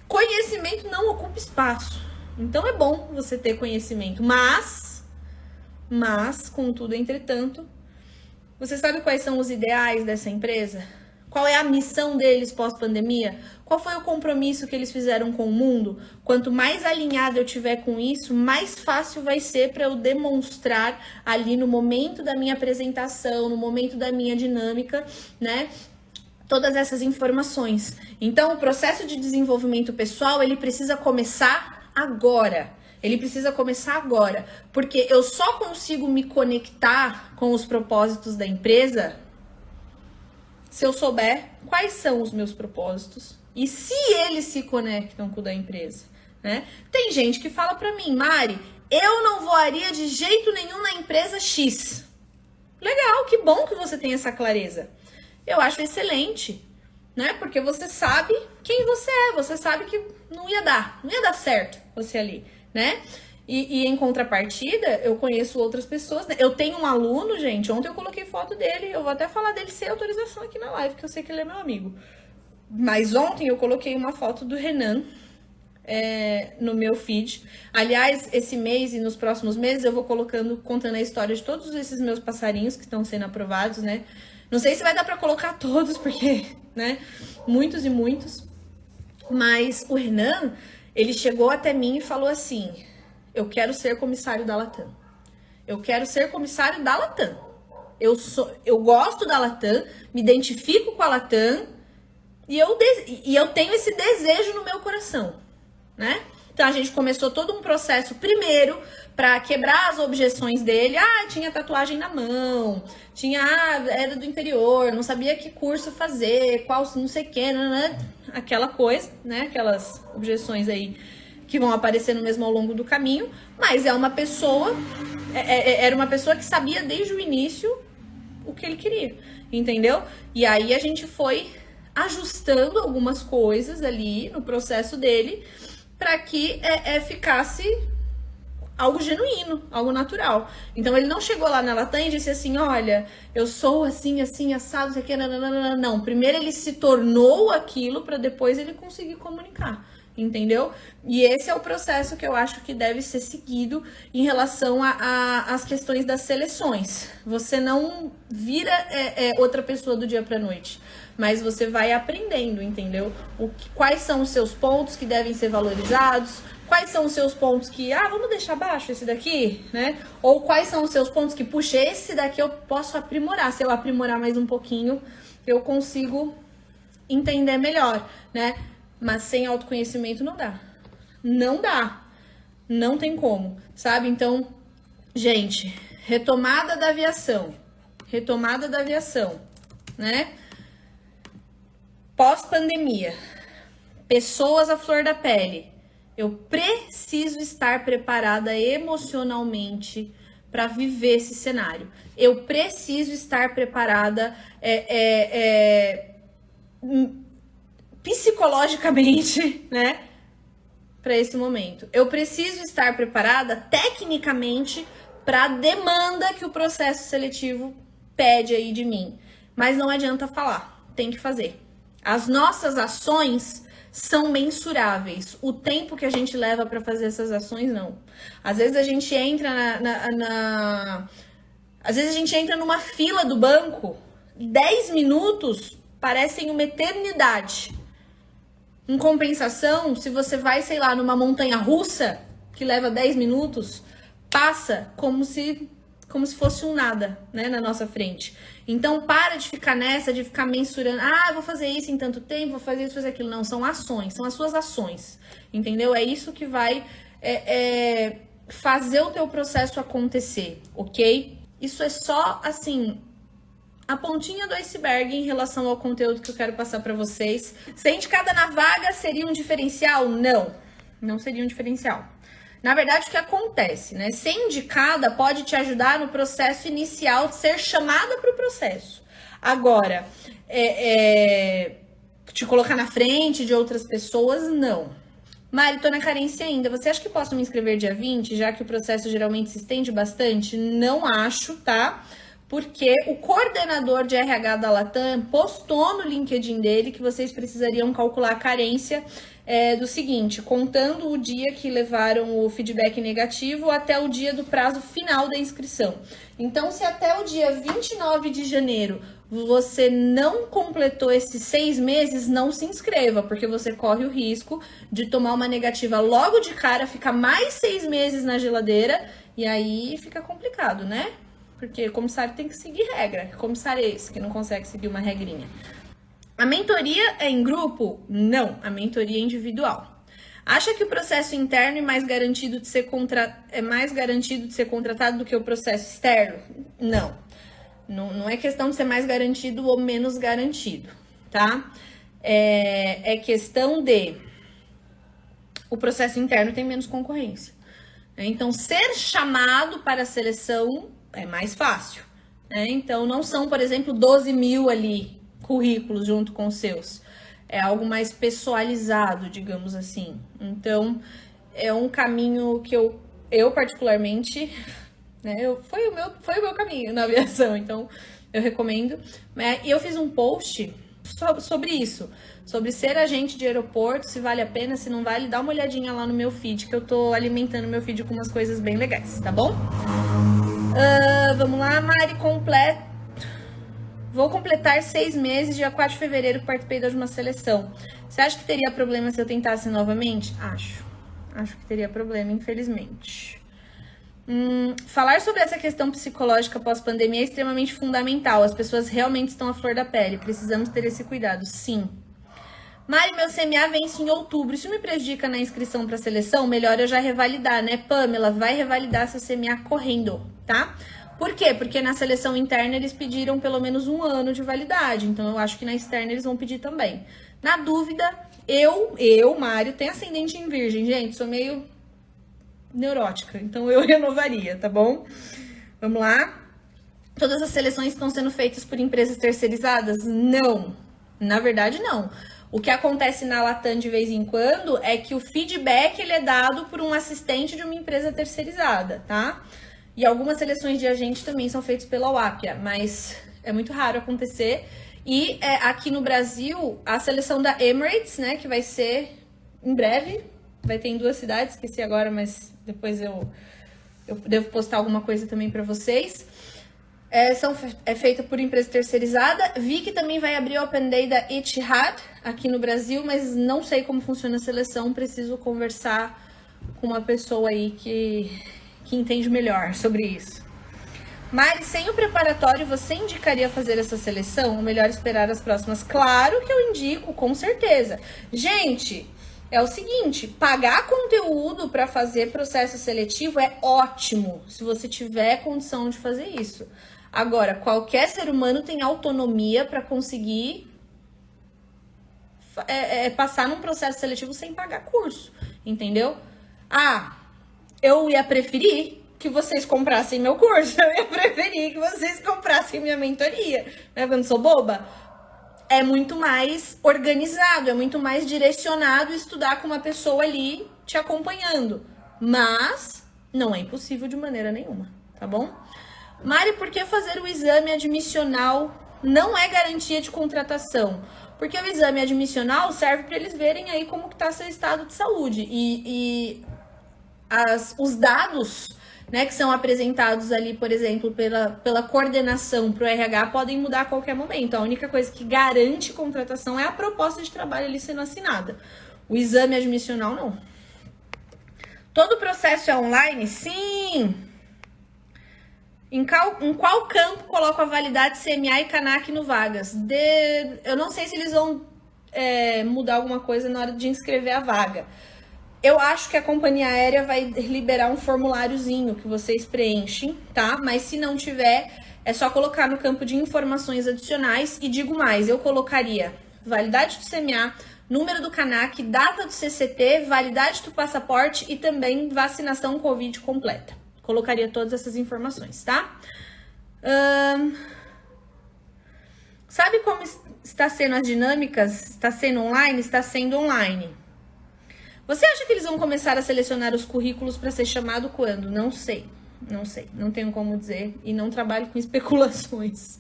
Conhecimento não ocupa espaço. Então é bom você ter conhecimento, mas, contudo, entretanto, você sabe quais são os ideais dessa empresa? Qual é a missão deles pós-pandemia? Qual foi o compromisso que eles fizeram com o mundo? Quanto mais alinhado eu tiver com isso, mais fácil vai ser para eu demonstrar ali no momento da minha apresentação, no momento da minha dinâmica, né? Todas essas informações. Então, o processo de desenvolvimento pessoal, ele precisa começar agora. Ele precisa começar agora, porque eu só consigo me conectar com os propósitos da empresa se eu souber quais são os meus propósitos e se eles se conectam com o da empresa, né? Tem gente que fala pra mim, Mari, eu não voaria de jeito nenhum na empresa X. Legal, que bom que você tem essa clareza. Eu acho excelente, né? Porque você sabe quem você sabe que não ia dar certo você ali, né? E em contrapartida, eu conheço outras pessoas, né? Eu tenho um aluno, gente, ontem eu coloquei foto dele, eu vou até falar dele sem autorização aqui na live, porque eu sei que ele é meu amigo. Mas ontem eu coloquei uma foto do Renan no meu feed. Aliás, esse mês e nos próximos meses eu vou contando a história de todos esses meus passarinhos que estão sendo aprovados, né? Não sei se vai dar pra colocar todos, porque, né, muitos e muitos. Mas o Renan, ele chegou até mim e falou assim... Eu quero ser comissário da Latam. Eu quero ser comissário da Latam. Eu gosto da Latam, me identifico com a Latam e eu tenho esse desejo no meu coração, né? Então a gente começou todo um processo primeiro para quebrar as objeções dele. Tinha tatuagem na mão, era do interior, não sabia que curso fazer, qual não sei o que, né? Aquela coisa, né? Aquelas objeções aí que vão aparecendo mesmo ao longo do caminho, mas era uma pessoa que sabia desde o início o que ele queria, entendeu? E aí a gente foi ajustando algumas coisas ali no processo dele para que ficasse algo genuíno, algo natural. Então ele não chegou lá na Latam e disse assim, olha, eu sou assim, assim, assado, não sei o que, não. Primeiro ele se tornou aquilo para depois ele conseguir comunicar. Entendeu? E esse é o processo que eu acho que deve ser seguido em relação às questões das seleções. Você não vira outra pessoa do dia para noite, mas você vai aprendendo, entendeu? Quais são os seus pontos que devem ser valorizados, quais são os seus pontos que, vamos deixar baixo esse daqui, né? Ou quais são os seus pontos que, puxa, esse daqui eu posso aprimorar. Se eu aprimorar mais um pouquinho, eu consigo entender melhor, né? Mas sem autoconhecimento não dá. Não dá. Não tem como, sabe? Então, gente, retomada da aviação. Retomada da aviação, né? Pós-pandemia. Pessoas à flor da pele. Eu preciso estar preparada emocionalmente para viver esse cenário. Eu preciso estar preparada psicologicamente, né, para esse momento. Eu preciso estar preparada tecnicamente para a demanda que o processo seletivo pede aí de mim. Mas não adianta falar, tem que fazer. As nossas ações são mensuráveis. O tempo que a gente leva para fazer essas ações, não. Às vezes a gente entra Às vezes a gente entra numa fila do banco, 10 minutos parecem uma eternidade. Em compensação, se você vai, sei lá, numa montanha russa, que leva 10 minutos, passa como se fosse um nada, né, na nossa frente. Então, para de ficar nessa, de ficar mensurando, vou fazer isso em tanto tempo, vou fazer isso, fazer aquilo. Não, são ações, são as suas ações, entendeu? É isso que vai fazer o teu processo acontecer, ok? Isso é só, assim, a pontinha do iceberg em relação ao conteúdo que eu quero passar para vocês. Ser indicada na vaga seria um diferencial? Não, não seria um diferencial. Na verdade, o que acontece, né? Ser indicada pode te ajudar no processo inicial de ser chamada para o processo. Agora, te colocar na frente de outras pessoas, não. Mari, tô na carência ainda. Você acha que posso me inscrever dia 20, já que o processo geralmente se estende bastante? Não acho, tá? Porque o coordenador de RH da Latam postou no LinkedIn dele que vocês precisariam calcular a carência do seguinte, contando o dia que levaram o feedback negativo até o dia do prazo final da inscrição. Então, se até o dia 29 de janeiro você não completou esses 6 meses, não se inscreva, porque você corre o risco de tomar uma negativa logo de cara, ficar mais 6 meses na geladeira, e aí fica complicado, né? Porque comissário tem que seguir regra. Que comissário é esse que não consegue seguir uma regrinha? A mentoria é em grupo? Não, a mentoria é individual. Acha que o processo interno é mais garantido de ser contratado do que o processo externo? Não. Não é questão de ser mais garantido ou menos garantido, tá? É questão de o processo interno tem menos concorrência. Então, ser chamado para a seleção é mais fácil, né? Então, não são, por exemplo, 12 mil ali currículos junto com os seus. É algo mais pessoalizado, digamos assim. Então, é um caminho que eu particularmente, né? Foi o meu caminho na aviação, então eu recomendo. E eu fiz um post sobre isso, sobre ser agente de aeroporto, se vale a pena, se não vale, dá uma olhadinha lá no meu feed, que eu tô alimentando meu feed com umas coisas bem legais, tá bom? Vamos lá, Mari, Vou completar 6 meses, dia 4 de fevereiro, que participei de uma seleção. Você acha que teria problema se eu tentasse novamente? Acho que teria problema, infelizmente. Falar sobre essa questão psicológica pós-pandemia é extremamente fundamental. As pessoas realmente estão à flor da pele. Precisamos ter esse cuidado, sim. Mari, meu CMA vence em outubro. Isso me prejudica na inscrição para a seleção? Melhor eu já revalidar, né? Pamela, vai revalidar seu CMA correndo, tá? Por quê? Porque na seleção interna eles pediram pelo menos 1 ano de validade. Então eu acho que na externa eles vão pedir também. Na dúvida, Mário, tenho ascendente em virgem, gente. Sou meio neurótica, então eu renovaria, tá bom? Vamos lá. Todas as seleções estão sendo feitas por empresas terceirizadas? Não. Na verdade, não. O que acontece na Latam de vez em quando é que o feedback ele é dado por um assistente de uma empresa terceirizada, tá? E algumas seleções de agente também são feitas pela UAPIA, mas é muito raro acontecer. E aqui no Brasil, a seleção da Emirates, né, que vai ser em breve, vai ter em 2 cidades, esqueci agora, mas depois eu devo postar alguma coisa também para vocês. É feita por empresa terceirizada. Vi que também vai abrir o Open Day da Etihad aqui no Brasil, mas não sei como funciona a seleção, preciso conversar com uma pessoa aí que entende melhor sobre isso. Mari, sem o preparatório, você indicaria fazer essa seleção? Ou melhor esperar as próximas? Claro que eu indico, com certeza. Gente, é o seguinte, pagar conteúdo para fazer processo seletivo é ótimo, se você tiver condição de fazer isso. Agora, qualquer ser humano tem autonomia para conseguir passar num processo seletivo sem pagar curso, entendeu? Eu ia preferir que vocês comprassem meu curso, eu ia preferir que vocês comprassem minha mentoria, né? Eu não sou boba. É muito mais organizado, é muito mais direcionado estudar com uma pessoa ali te acompanhando. Mas não é impossível de maneira nenhuma, tá bom? Mari, por que fazer o exame admissional não é garantia de contratação? Porque o exame admissional serve para eles verem aí como que tá seu estado de saúde. Os dados, né, que são apresentados ali, por exemplo, pela coordenação para o RH podem mudar a qualquer momento. A única coisa que garante contratação é a proposta de trabalho ali sendo assinada. O exame admissional, não. Todo o processo é online? Sim! Em qual campo coloco a validade CMA e CANAC no Vagas? Eu não sei se eles vão mudar alguma coisa na hora de inscrever a vaga. Eu acho que a companhia aérea vai liberar um formuláriozinho que vocês preenchem, tá? Mas se não tiver, é só colocar no campo de informações adicionais. E digo mais, eu colocaria validade do CMA, número do CANAC, data do CCT, validade do passaporte e também vacinação Covid completa. Colocaria todas essas informações, tá? Sabe como está sendo as dinâmicas? Está sendo online? Está sendo online. Você acha que eles vão começar a selecionar os currículos para ser chamado quando? Não sei, não tenho como dizer e não trabalho com especulações.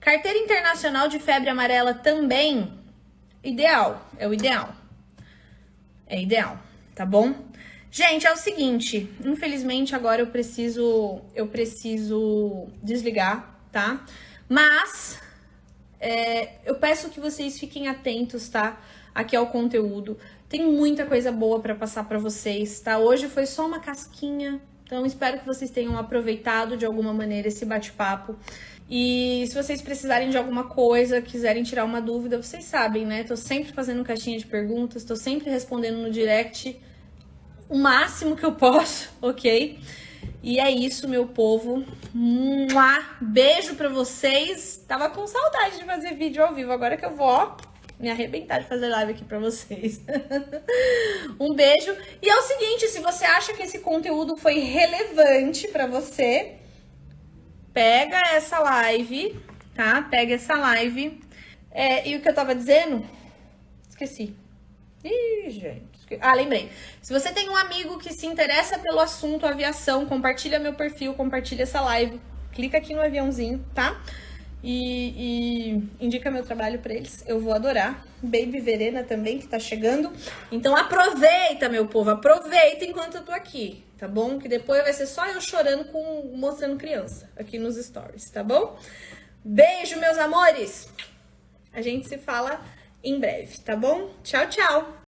Carteira internacional de febre amarela também, ideal, é o ideal. É ideal, tá bom? Gente, é o seguinte, infelizmente agora eu preciso desligar, tá? Mas eu peço que vocês fiquem atentos, tá? Aqui ao conteúdo. Tem muita coisa boa para passar para vocês, tá? Hoje foi só uma casquinha, então espero que vocês tenham aproveitado de alguma maneira esse bate-papo. E se vocês precisarem de alguma coisa, quiserem tirar uma dúvida, vocês sabem, né? Tô sempre fazendo caixinha de perguntas, tô sempre respondendo no direct o máximo que eu posso, ok? E é isso, meu povo. Beijo pra vocês. Tava com saudade de fazer vídeo ao vivo, agora que eu vou, ó, me arrebentar de fazer live aqui pra vocês. Um beijo. E é o seguinte, se você acha que esse conteúdo foi relevante pra você, pega essa live, tá? Pega essa live. E o que eu tava dizendo? Esqueci. Ih, gente. Lembrei. Se você tem um amigo que se interessa pelo assunto aviação, compartilha meu perfil, compartilha essa live. Clica aqui no aviãozinho, tá? E indica meu trabalho pra eles. Eu vou adorar. Baby Verena também, que tá chegando. Então aproveita, meu povo. Aproveita enquanto eu tô aqui, tá bom? Que depois vai ser só eu chorando mostrando criança aqui nos stories, tá bom? Beijo, meus amores! A gente se fala em breve, tá bom? Tchau, tchau!